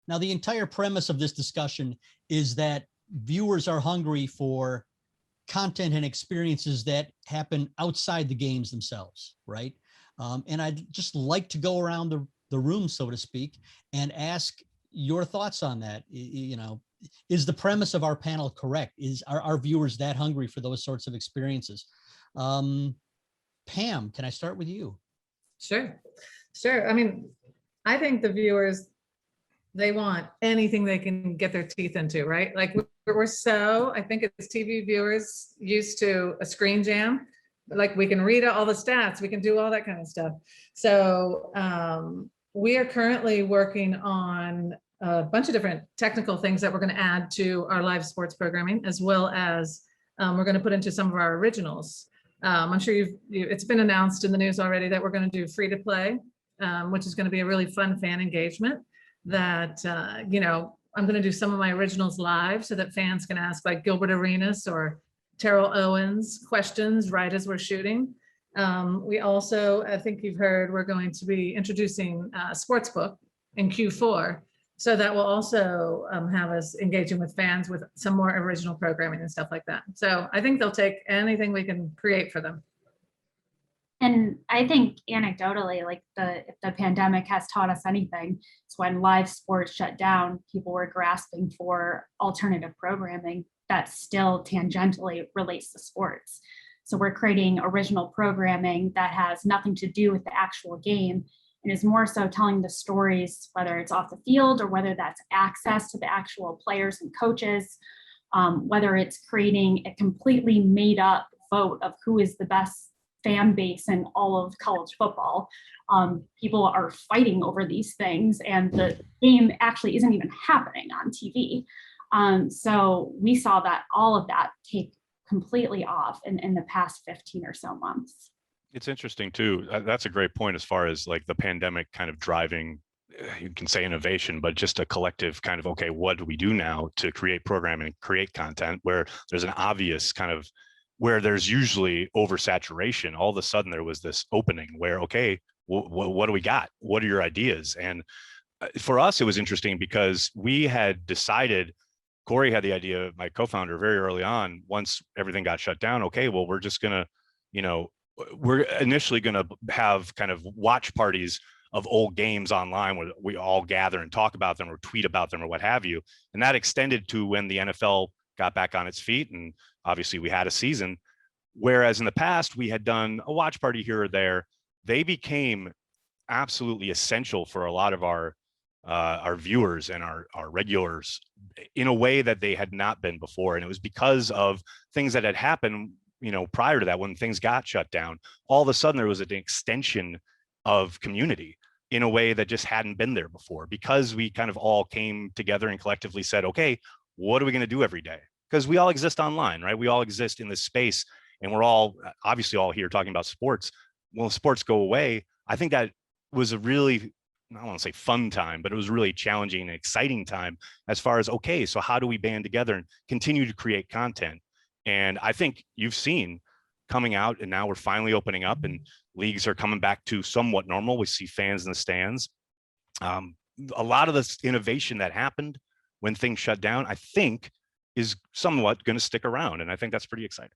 Now, the entire premise of this discussion is that viewers are hungry for content and experiences that happen outside the games themselves, right? And I'd just like to go around the room, so to speak, and ask your thoughts on that. Is the premise of our panel correct? Are our viewers that hungry for those sorts of experiences? Pam, can I start with you? Sure. I mean, I think the viewers, they want anything they can get their teeth into, right? Like I think as TV viewers used to a screen jam, like we can read all the stats, we can do all that kind of stuff. So we are currently working on a bunch of different technical things that we're going to add to our live sports programming, as well as we're going to put into some of our originals. I'm sure it's been announced in the news already that we're going to do free to play, which is going to be a really fun fan engagement that, I'm going to do some of my originals live so that fans can ask like Gilbert Arenas or Terrell Owens questions right as we're shooting. We also, I think you've heard, we're going to be introducing a sportsbook in Q4. So that will also have us engaging with fans with some more original programming and stuff like that. So I think they'll take anything we can create for them. And I think anecdotally, like if the pandemic has taught us anything, it's when live sports shut down, people were grasping for alternative programming that still tangentially relates to sports. So we're creating original programming that has nothing to do with the actual game and is more so telling the stories, whether it's off the field or whether that's access to the actual players and coaches, whether it's creating a completely made up vote of who is the best fan base in all of college football. People are fighting over these things and the game actually isn't even happening on TV. So we saw that all of that take completely off in the past 15 or so months. It's interesting too. That's a great point as far as like the pandemic kind of driving, you can say innovation, but just a collective kind of, okay, what do we do now to create programming, create content where there's an obvious kind of, where there's usually oversaturation. All of a sudden there was this opening where, okay, what do we got? What are your ideas? And for us, it was interesting because we had decided, Corey had the idea, my co-founder, very early on, once everything got shut down, okay, well, we're just gonna, we're initially gonna have kind of watch parties of old games online where we all gather and talk about them or tweet about them or what have you. And that extended to when the NFL got back on its feet. And obviously we had a season, whereas in the past we had done a watch party here or there. They became absolutely essential for a lot of our viewers and our regulars in a way that they had not been before. And it was because of things that had happened, prior to that, when things got shut down. All of a sudden there was an extension of community in a way that just hadn't been there before, because we kind of all came together and collectively said, okay, what are we going to do every day? Because we all exist online, right? We all exist in this space, and we're all obviously all here talking about sports. When sports go away, I think that was a really, I don't want to say fun time, but it was really challenging and exciting time as far as, okay, so how do we band together and continue to create content? And I think you've seen coming out, and now we're finally opening up and leagues are coming back to somewhat normal. We see fans in the stands. A lot of this innovation that happened when things shut down, I think is somewhat going to stick around. And I think that's pretty exciting.